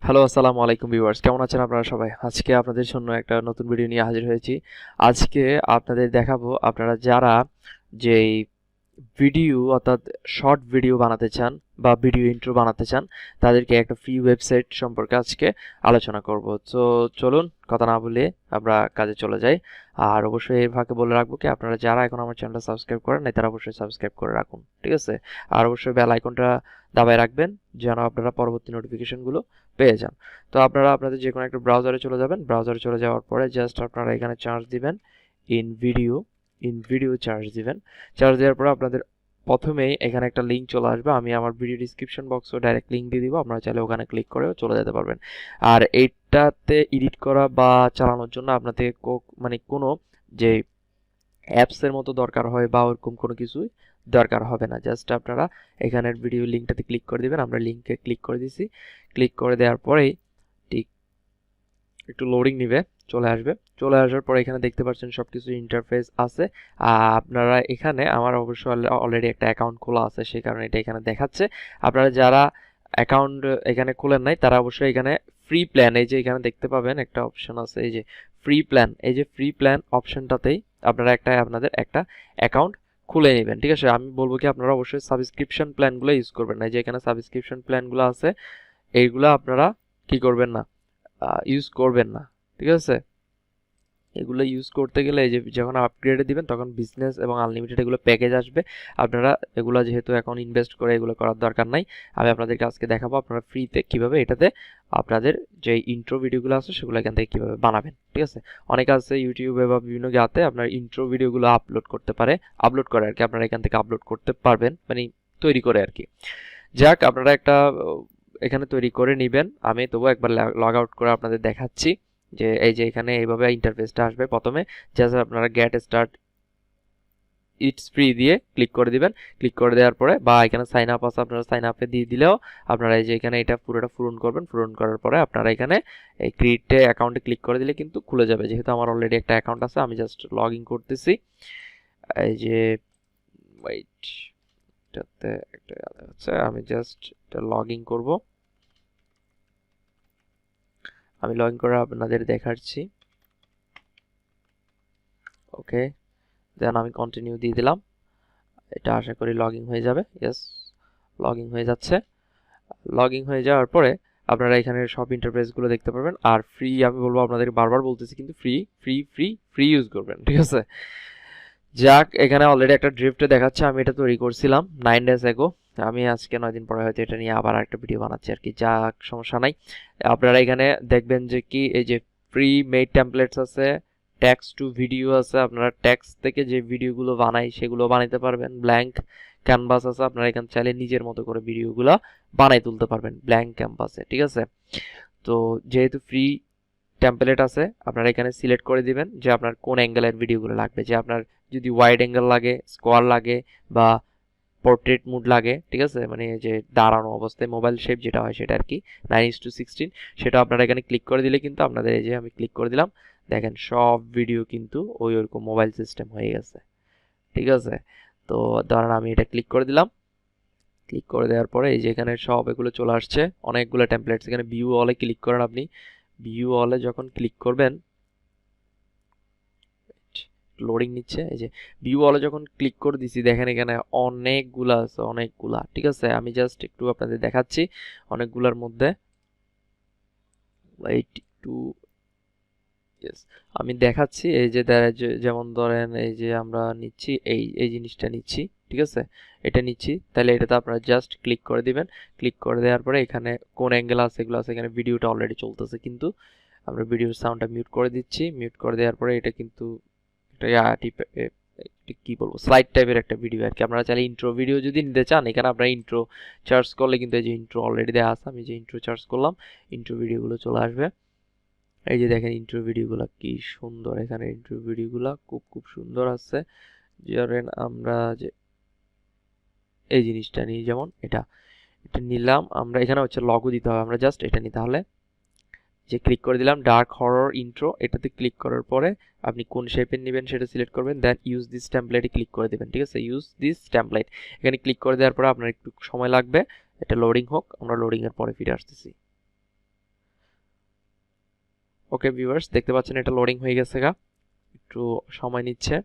Hello, আসসালামু আলাইকুম viewers, কেমন আছেন আপনারা সবাই? আজকে আপনাদের জন্য একটা নতুন ভিডিও নিয়ে হাজির হয়েছি। আজকে আপনাদের দেখাবো আপনারা যারা যেই ভিডিও অর্থাৎ শর্ট ভিডিও বানাতে চান বা ভিডিও ইন্ট্রো বানাতে চান তাদেরকে একটা ফ্রি ওয়েবসাইট সম্পর্কে আজকে আলোচনা করব। তো চলুন কথা না বলে আমরা কাজে চলে যাই। আর অবশ্যই এই ফাঁকে বলে রাখবো কি আপনারা যারা এখন আমার চ্যানেলটা সাবস্ক্রাইব করেন নাই তারা অবশ্যই সাবস্ক্রাইব করে রাখুন, ঠিক আছে? আর অবশ্যই বেল আইকনটা দাবায় রাখবেন যেন আপনারা পরবর্তী নোটিফিকেশনগুলো পেয়ে যান। তো আপনারা আপনাদের যে কোনো একটা ব্রাউজারে চলে যাবেন। ব্রাউজারে চলে যাওয়ার পরে জাস্ট আপনারা এখানে চার্জ দিবেন ইন ভিডিও চার্জ দিবেন। চার্জ দেওয়ার পরে আপনাদের প্রথমেই এখানে একটা লিঙ্ক চলে আসবে। আমি আমার ভিডিও ডিসক্রিপশন বক্সে ডাইরেক্ট লিঙ্ক দিয়ে দিব, আপনারা চাইলে ওখানে ক্লিক করেও চলে যেতে পারবেন। আর এইটাতে এডিট করা বা চালানোর জন্য আপনাদের মানে কোনো যে অ্যাপসের মতো দরকার হয় বা ওরকম কোনো কিছুই দরকার হবে না। জাস্ট আপনারা এখানের ভিডিও লিঙ্কটাতে ক্লিক করে দিবেন। আমরা লিঙ্কে ক্লিক করে দিছি। ক্লিক করে দেওয়ার পরেই ঠিক একটু লোডিং নিবে, চলে আসবে। চলে আসার পরে এখানে দেখতে পাচ্ছেন সবকিছু ইন্টারফেস আছে। আপনারা এখানে আমার অবশ্যই অলরেডি একটা অ্যাকাউন্ট খোলা আছে, সেই কারণে এটা এখানে দেখাচ্ছে। আপনারা যারা অ্যাকাউন্ট এখানে খোলেন নাই তারা অবশ্যই এখানে ফ্রি প্ল্যান, এই যে এখানে দেখতে পাবেন একটা অপশন আছে, এই যে ফ্রি প্ল্যান, এই যে ফ্রি প্ল্যান অপশনটাতেই আপনারা আপনাদের একটা অ্যাকাউন্ট খুলে নেবেন, ঠিক আছে? আমি বলবো কি আপনারা অবশ্যই সাবস্ক্রিপশন প্ল্যানগুলো ইউজ করবেন না। এই যে এখানে সাবস্ক্রিপশন প্ল্যানগুলো আছে এইগুলো আপনারা কি করবেন না, ইউজ করবেন না, ঠিক আছে? এগুলো ইউজ করতে গেলে এই যে যখন আপগ্রেডে দিবেন তখন বিজনেস এবং আনলিমিটেড এগুলো প্যাকেজ আসবে। আপনারা এগুলো যেহেতু এখন ইনভেস্ট করে এগুলো করার দরকার নাই, আমি আপনাদেরকে আজকে দেখাবো আপনারা ফ্রিতে কিভাবে এটাতে আপনাদের যে ইন্ট্রো ভিডিওগুলো আছে সেগুলো এখান থেকে কিভাবে বানাবেন, ঠিক আছে? অনেকে আছে ইউটিউবে বা বিভিন্ন জায়গাতে আপনার ইন্ট্রো ভিডিওগুলো আপলোড করে আর কি, আপনারা এখান থেকে আপলোড করতে পারবেন, মানে তৈরি করে আর কি। যাক, আপনারা একটা এখানে তৈরি করে নেবেন। আমি তবু একবার লগ আউট করে আপনাদের দেখাচ্ছি যে এই যে এখানে এইভাবে ইন্টারফেসটা আসবে। প্রথমে জাস্ট আপনারা গেট স্টার্ট ইটস ফ্রি দিয়ে ক্লিক করে দিবেন। ক্লিক করে দেওয়ার পরে বা এখানে সাইন আপ আছে, আপনারা সাইন আপে দিয়ে দিলেও আপনারা এই যে এখানে এটা পুরোটা পূরণ করবেন। পূরণ করার পরে আপনারা এখানে এই ক্রিয়েটে অ্যাকাউন্টে ক্লিক করে দিলে কিন্তু খুলে যাবে। যেহেতু আমার অলরেডি একটা অ্যাকাউন্ট আছে, আমি জাস্ট লগ ইন করতেছি। এই যে ওয়েট, এটাতে একটা আছে, আমি জাস্ট এটা লগ ইন করবো। আমি লগ ইন করে আপনাদের দেখাচ্ছি। ওকে, দেন আমি কন্টিনিউ দিয়ে দিলাম। এটা আশা করি লগ ইন হয়ে যাবে। ইয়েস, লগ ইন হয়ে যাচ্ছে। লগ ইন হয়ে যাওয়ার পরে আপনারা এখানে সব ইন্টারফেসগুলো দেখতে পারবেন। আর ফ্রি, আমি বলবো আপনাদেরকে বারবার বলতেছি কিন্তু free free free free use করবেন, ঠিক আছে? যাক, এখানে অলরেডি একটা ড্রিফটে দেখাচ্ছে, আমি এটা তৈরি করছিলাম 9 days ago। আমি আজকে 9 দিন পরে হয়তো এটা নিয়ে আবার একটা ভিডিও বানাচ্ছি আর কি। যাক, সমস্যা নাই। আপনারা এখানে দেখবেন যে কি এই যে প্রি মেড টেমপ্লেটস আছে, টেক্সট টু ভিডিও আছে। আপনারা টেক্সট থেকে যে ভিডিওগুলো বানাই সেগুলো বানাইতে পারবেন। ব্ল্যাঙ্ক ক্যানভাস আছে, আপনারা এখানে চাইলে নিজের মতো করে ভিডিওগুলো বানাই তুলতে পারবেন ব্ল্যাঙ্ক ক্যানভাসে, ঠিক আছে? তো যেহেতু ফ্রি টেমপ্লেট আছে, আপনারা এখানে সিলেক্ট করে দিবেন যে আপনার কোন অ্যাঙ্গেলের ভিডিওগুলো লাগবে। যে আপনার যদি ওয়াইড অ্যাঙ্গেল লাগে, স্কোয়ার লাগে বা পোর্ট্রেট মুড লাগে, ঠিক আছে? মানে যে দাঁড়ানো অবস্থায় মোবাইল শেপ যেটা হয় সেটা আর কি, 9:16, সেটা আপনারা এখানে ক্লিক করে দিলে কিন্তু আপনাদের, এই যে আমি ক্লিক করে দিলাম, দেখেন সব ভিডিও কিন্তু ওরকম মোবাইল সিস্টেম হয়ে গেছে, ঠিক আছে? তো ধরেন আমি এটা ক্লিক করে দিলাম। ক্লিক করে দেওয়ার পরে এই যে এখানে সব এগুলো চলে আসছে, অনেকগুলো টেমপ্লেটস। এখানে ভিউ অলে ক্লিক করেন। আপনি ভিউ অলে যখন ক্লিক করবেন, লোডিং নিচ্ছে। এই যে ভিউ অলে যখন ক্লিক করে দিছি, দেখেন এখানে অনেকগুলা আছে, অনেকগুলা, ঠিক আছে? আমি জাস্ট একটু আপনাদের দেখাচ্ছি অনেকগুলার মধ্যে। ওয়েট একটু, ইয়েস, আমি দেখাচ্ছি। এই যে যেমন ধরেন এই যে আমরা নিচ্ছি এই এই জিনিসটা নিচ্ছি, ঠিক আছে? এটা নিচ্ছি, তাহলে এটাতে আপনারা জাস্ট ক্লিক করে দিবেন। ক্লিক করে দেওয়ার পরে এখানে কোন অ্যাঙ্গেল আছে এগুলো আছে। এখানে ভিডিওটা অলরেডি চলতেছে কিন্তু আমরা ভিডিওর সাউন্ডটা মিউট করে দিচ্ছি। মিউট করে দেওয়ার পরে এটা কিন্তু একটা কি বলবো, স্লাইড টাইপের একটা ভিডিও আর কি। আপনারা চাইলে ইন্ট্রো ভিডিও যদি নিতে চান, এখানে আপনারা ইন্ট্রো চার্জ করলে কিন্তু এই যে ইন্ট্রো অলরেডি দেওয়া আছে। আমি যে ইন্ট্রো চার্জ করলাম, ইন্ট্রো ভিডিওগুলো চলে আসবে। এই যে দেখেন ইন্ট্রো ভিডিওগুলো কি সুন্দর, এখানে ইন্ট্রো ভিডিওগুলো খুব খুব সুন্দর আছে। ধরেন আমরা যে এই জিনিসটা নিই, যেমন এটা এটা নিলাম আমরা, এখানে হচ্ছে লগো দিতে হবে, আমরা জাস্ট এটা নিই। তাহলে যে ক্লিক করে দিলাম ডার্ক হরর ইন্ট্রো, এটাতে ক্লিক করার পরে আপনি কোন শেপের নেবেন সেটা সিলেক্ট করবেন, দেন ইউজ দিস টেমপ্লেটে ক্লিক করে দেবেন, ঠিক আছে? ইউজ দিস টেমপ্লেট, এখানে ক্লিক করে দেওয়ার পরে আপনার একটু সময় লাগবে, এটা লোডিং হোক, আমরা লোডিং এর পরে ফিরে আসতেছি। ওকে ভিউয়ার্স, দেখতে পাচ্ছেন এটা লোডিং হয়ে গেছে গা, একটু সময় নিচ্ছে।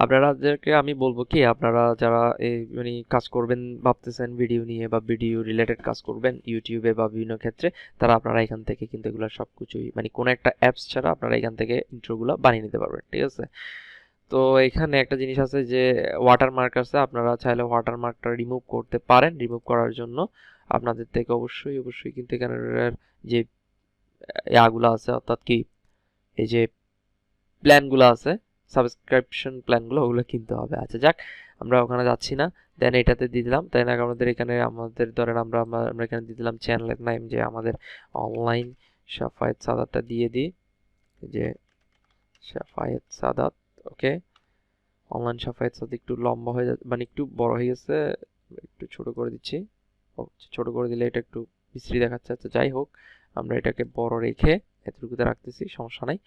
আপনাদেরকে আমি বলবো কি, আপনারা যারা এই মানে কাজ করবেন ভাবতেছেন ভিডিও নিয়ে বা ভিডিও রিলেটেড কাজ করবেন ইউটিউবে বা বিভিন্ন ক্ষেত্রে, তারা আপনারা এখান থেকে কিন্তু এগুলো সব কিছুই মানে কোনো একটা অ্যাপস ছাড়া আপনারা এখান থেকে ইন্ট্রোগুলো বানিয়ে নিতে পারবেন, ঠিক আছে। তো এখানে একটা জিনিস আছে যে ওয়াটারমার্ক আছে, আপনারা চাইলে ওয়াটারমার্কটা রিমুভ করতে পারেন। রিমুভ করার জন্য আপনাদের থেকে অবশ্যই অবশ্যই কিন্তু এখানে যে ইয়াগুলো আছে, অর্থাৎ কি এই যে প্ল্যানগুলো আছে, সাবস্ক্রিপশন প্ল্যানগুলো, ওগুলো কিনতে হবে। আচ্ছা যাক, আমরা ওখানে যাচ্ছি না। দেন এটাতে দিয়ে দিলাম। দেন আমাদের এখানে আমাদের ধরেন আমরা আমরা এখানে দিয়ে দিলাম চ্যানেলের নাম, যে আমাদের অনলাইন সাফায়েত সাদাতটা দিয়ে দিই, যে সাফায়েত সাদাত। ওকে, অনলাইন সাফায়েত সাদাত একটু লম্বা হয়ে যাচ্ছে, মানে একটু বড় হয়ে গেছে, একটু ছোট করে দিচ্ছি। ছোট করে দিলে এটা একটু বিশ্রী দেখাচ্ছে। আচ্ছা যাই হোক, আমরা এটাকে বড় রেখে এতটুকুতে রাখতেছি, সমস্যা নাই,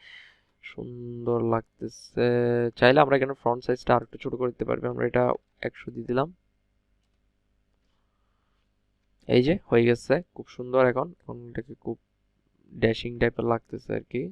সুন্দর লাগতেছে। চাইলে আমরা এখানে ফ্রন্ট সাইজটা আর একটু ছোট করে দিতে পারবো। আমরা এটা 100 দিয়ে দিলাম। এই যে হয়ে গেছে, খুব সুন্দর। এখন এটাকে খুব ড্যাশিং টাইপের লাগতেছে আর কি,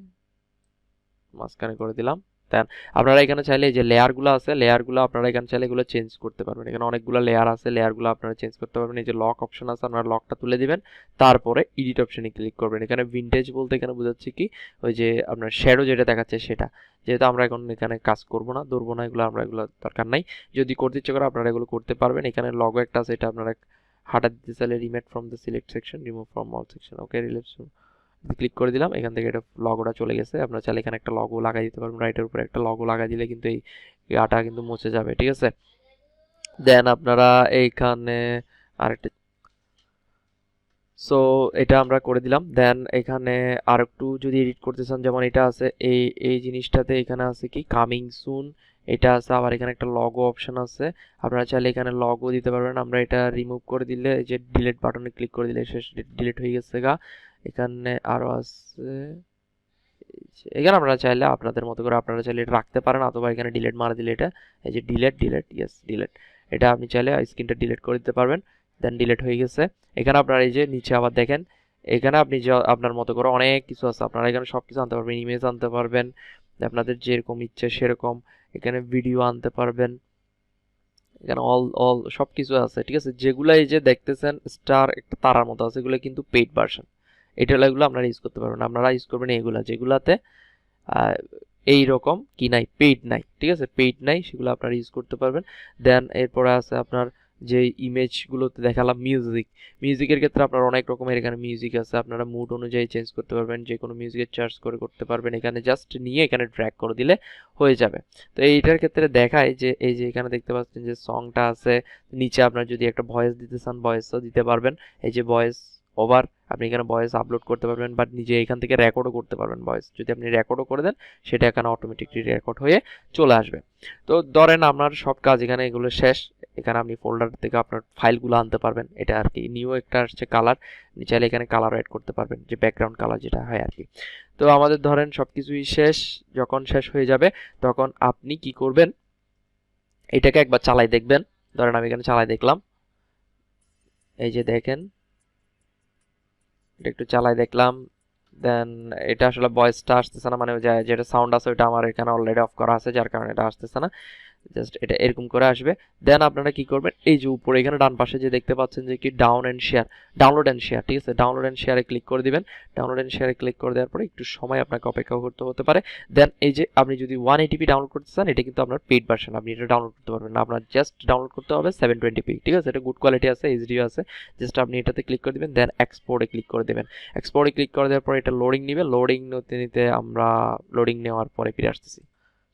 মাঝখানে করে দিলাম। দেন আপনারা এখানে চাইলে যে লেয়ারগুলো আছে, লেয়ারগুলো আপনারা এখানে চাইলে এগুলো চেঞ্জ করতে পারবেন। এখানে অনেকগুলো লেয়ার আছে, লেয়ারগুলো আপনারা চেঞ্জ করতে পারবেন। এই যে লক অপশন আছে, আপনারা লকটা তুলে দিবেন, তারপরে এডিট অপশনে ক্লিক করবেন। এখানে ভিনটেজ বলতে এখানে বোঝাচ্ছে কি, ওই যে আপনার শ্যাডো যেটা দেখাচ্ছে সেটা। যেহেতু আমরা এখন এখানে কাজ করব না, ধরবো না এগুলো, আমরা এগুলো দরকার নাই। যদি করতে ইচ্ছে করে আপনারা এগুলো করতে পারবেন। এখানে লগো একটা আছে, এটা আপনারা হাটা দিতে চাইলে remove from the select section, remove from all section. Okay, delete click করে দিলাম, এখান থেকে এটা লগোটা চলে গেছে। আপনারা চাইলে এখানে একটা লগো লাগাই দিতে পারবেন, রাইটের উপরে একটা লগো লাগাই দিলে কিন্তু এই আটা কিন্তু মুছে যাবে, ঠিক আছে। দেন আপনারা এইখানে আরেকটা, সো এটা আমরা করে দিলাম। দেন এখানে আর একটু যদি এডিট করতে চান, যেমন এটা আছে, এই এই জিনিসটাতে এখানে আছে কি কামিং সুন, এটা আছে। আবার এখানে একটা লগো অপশন আছে, আপনারা চাইলে এখানে লগো দিতে পারবেন। আমরা এটা রিমুভ করে দিলে, যে ডিলিট বাটনে ক্লিক করে দিলে শেষ, ডিলিট হয়ে গেছে গা। এখানে আরো আছে, এখানে আপনারা চাইলে আপনাদের মতো করে আপনারা চাইলে এটা রাখতে পারেন, অথবা এখানে ডিলিট মারা দিলে এটা, এই যে ডিলিট ডিলিট, ইয়েস ডিলিট, এটা আপনি চাইলে স্ক্রিনটা ডিলিট করে দিতে পারবেন। দেন ডিলিট হয়ে গেছে। এখানে আপনারা এই যে নিচে আবার দেখেন, এখানে আপনি যে আপনার মতো করে অনেক কিছু আছে, আপনারা এখানে সব কিছু আনতে পারবেন। ইমেজ আনতে পারবেন, আপনাদের যেরকম ইচ্ছে সেরকম। এখানে ভিডিও আনতে পারবেন, এখানে অল অল সব কিছু আছে, ঠিক আছে। যেগুলো এই যে দেখতেছেন স্টার একটা তারার মতো আছে, এগুলো কিন্তু পেইড ভার্সন। এটা এগুলো আপনারা ইউজ করতে পারবেন। আপনারা ইউজ করবেন এগুলা, যেগুলাতে এই রকম কি নাই, পেইড নাই, ঠিক আছে, পেইড নাই, সেগুলো আপনারা ইউজ করতে পারবেন। দেন এরপরে আছে আপনার যে ইমেজগুলোতে দেখালাম মিউজিক, মিউজিকের ক্ষেত্রে আপনার অনেক রকমের এখানে মিউজিক আছে, আপনারা মুড অনুযায়ী চেঞ্জ করতে পারবেন, যে কোনো মিউজিকের চার্জ করে করতে পারবেন। এখানে জাস্ট নিয়ে এখানে ড্র্যাগ করে দিলে হয়ে যাবে। তো এইটার ক্ষেত্রে দেখায় যে এই যে এখানে দেখতে পাচ্ছেন যে সংটা আছে, নিচে আপনার যদি একটা ভয়েস দিতে চান ভয়েসও দিতে পারবেন। এই যে ভয়েস ওভার, আপনি এখানে ভয়েস আপলোড করতে পারবেন, বাট নিজে এখান থেকে রেকর্ডও করতে পারবেন ভয়েস। যদি আপনি রেকর্ডও করে দেন, সেটা এখানে অটোমেটিকলি রেকর্ড হয়ে চলে আসবে। তো ধরেন আপনার সব কাজ এখানে এগুলো শেষ। এখানে আপনি ফোল্ডার থেকে আপনার ফাইলগুলো আনতে পারবেন। এটা আর কি নিউ একটা আসছে কালার, চাইলে এখানে কালারও অ্যাড করতে পারবেন, যে ব্যাকগ্রাউন্ড কালার যেটা হয় আর কি। তো আমাদের ধরেন সব কিছুই শেষ, যখন শেষ হয়ে যাবে তখন আপনি কি করবেন, এটাকে একবার চালাই দেখবেন। ধরেন আমি এখানে চালাই দেখলাম, এই যে দেখেন, এটা একটু চালাই দেখলাম। দেন এটা আসলে ভয়েসটা আসতেছে না, মানে যেটা সাউন্ড আছে ওটা আমার এখানে অলরেডি অফ করা আছে, যার কারণে এটা আসতেছে না। জাস্ট এটা এরকম করে আসবে। দেন আপনারা কি করবেন, এই যে উপরে এখানে ডান পাশে যে দেখতে পাচ্ছেন যে কি down and share, download and share, ঠিক আছে, ডাউনলোড এন্ড শেয়ারে ক্লিক করে দিবেন। ডাউনলোড এন্ড শেয়ারে ক্লিক করে দেওয়ার পরে একটু সময় আপনাকে অপেক্ষা করতে হতে পারে। দেন এই যে আপনি যদি 180p ডাউনলোড করতে চান, এটা কিন্তু আপনার পেইড ভার্সন, আপনি এটা ডাউনলোড করতে পারবেন না, আপনার জাস্ট ডাউনলোড করতে হবে 720p, ঠিক আছে, এটা গুড কোয়ালিটি আছে, এইচডিও আছে। জাস্ট আপনি এটাতে ক্লিক করে দিবেন, দেন এক্সপোর্টে ক্লিক করে দেবেন। এক্সপোর্টে ক্লিক করে দেওয়ার পরে এটা লোডিং নিবে, লোডিং নিতে নিতে আমরা লোডিং নেওয়ার পরে ফিরে আসতেছি।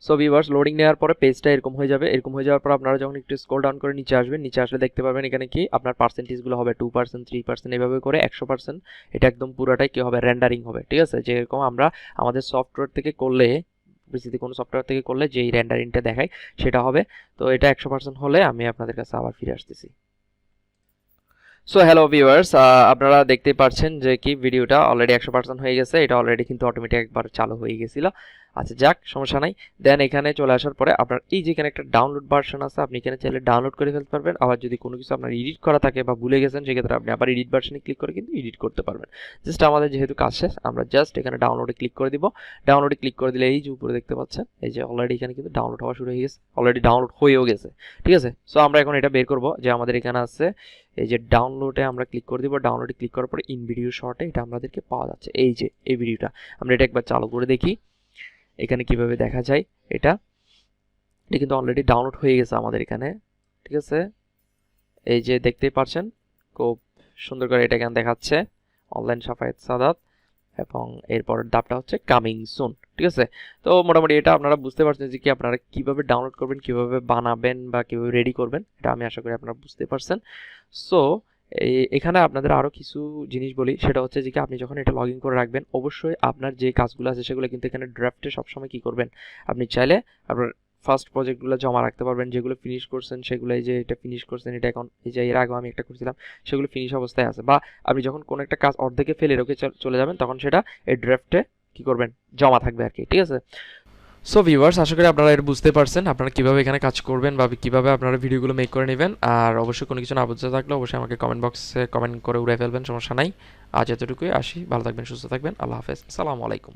সো ভিউয়ার্স, লোডিং নেওয়ার পরে পেজটা এরকম হয়ে যাবে। এরকম হয়ে যাওয়ার পর আপনারা যখন একটু স্ক্রল ডাউন করে নিচে আসবেন, নিচে আসলে দেখতে পাবেন এখানে কি আপনার পার্সেন্টেজগুলো হবে 2%, 3%, এভাবে করে 100%। এটা একদম পুরোটাই কি হবে, রেন্ডারিং হবে, ঠিক আছে। যেরকম আমরা আমাদের সফটওয়্যার থেকে করলে, পিসিতে কোনো সফটওয়্যার থেকে করলে যেই রেন্ডারিংটা দেখায় সেটা হবে। তো এটা 100% হলে আমি আপনাদের কাছে আবার ফিরে আসতেছি। সো হ্যালো ভিউয়ার্স, আপনারা দেখতেই পাচ্ছেন যে কি ভিডিওটা অলরেডি 100% হয়ে গেছে। এটা অলরেডি কিন্তু অটোমেটিক একবার চালু হয়ে গেছিল। আচ্ছা যাক, সমস্যা নাই। দেন এখানে চলে আসার পরে আপনার এই যে এখানে একটা ডাউনলোড ভার্সন আছে, আপনি এখানে চাইলে ডাউনলোড করে ফেলতে পারবেন। আবার যদি কোনো কিছু আপনার এডিট করা থাকে বা ভুলে গেছেন, সেক্ষেত্রে আপনি আবার এডিট ভার্সনে ক্লিক করে কিন্তু এডিট করতে পারবেন। জাস্ট আমাদের যেহেতু কাজ শেষ, আমরা জাস্ট এখানে ডাউনলোডে ক্লিক করে দিব। ডাউনলোডে ক্লিক করে দিলে এই যে উপরে দেখতে পাচ্ছেন, এই যে অলরেডি এখানে কিন্তু ডাউনলোড হওয়া শুরু হয়ে গেছে, অলরেডি ডাউনলোড হয়েও গেছে। ঠিক আছে, সো আমরা এখন এটা বের করব যে আমাদের এখানে আছে এই যে ডাউনলোডে আমরা ক্লিক করে দিব। ডাউনলোডে ক্লিক করার পরে ইন ভিডিও শর্টে এটা আমাদেরকে পাওয়া যাচ্ছে। এই যে এই ভিডিওটা আমরা এটা একবার চালু করে দেখি এখানে কিভাবে দেখা যায়। এটা এটা কিন্তু অলরেডি ডাউনলোড হয়ে গেছে আমাদের এখানে। ঠিক আছে, এই যে দেখতেই পাচ্ছেন খুব সুন্দর করে এটা এখানে দেখাচ্ছে অনলাইন সাফায়েত সাদাত, এবং এরপরের ধাপটা হচ্ছে কামিং সুন। ঠিক আছে, তো মোটামুটি এটা আপনারা বুঝতে পারছেন যে কি আপনারা কিভাবে ডাউনলোড করবেন, কিভাবে বানাবেন বা কিভাবে রেডি করবেন, এটা আমি আশা করি আপনারা বুঝতে পারছেন। সো এখানে আপনাদের আরও কিছু জিনিস বলি, সেটা হচ্ছে যে কি আপনি যখন এটা লগ ইন করে রাখবেন, অবশ্যই আপনার যে কাজগুলো আছে সেগুলো কিন্তু এখানে ড্রাফটে সবসময় কি করবেন, আপনি চাইলে আপনার ফার্স্ট প্রজেক্টগুলো জমা রাখতে পারবেন। যেগুলো ফিনিশ করছেন সেগুলো, এই যে এটা ফিনিশ করছেন, এটা এখন এই যে এর আগেও আমি একটা করছিলাম, সেগুলো ফিনিশ অবস্থায় আছে। বা আপনি যখন কোনো একটা কাজ অর্ধেকে ফেলে রেখে চলে যাবেন, তখন সেটা এই ড্রাফটে কি করবেন, জমা থাকবে আর কি। ঠিক আছে, সো ভিউয়ার্স, আশা করি আপনারা এটা বুঝতে পারছেন আপনারা কিভাবে এখানে কাজ করবেন বা কিভাবে আপনারা ভিডিওগুলো মেক করে নেবেন। আর অবশ্যই কোনো কিছু না বুঝতে থাকলে অবশ্যই আমাকে কমেন্ট বক্সে কমেন্ট করে উড়াই ফেলবেন, সমস্যা নাই। আজ এতটুকুই, আসি, ভালো থাকবেন, সুস্থ থাকবেন, আল্লাহ হাফেজ, আসসালামু আলাইকুম।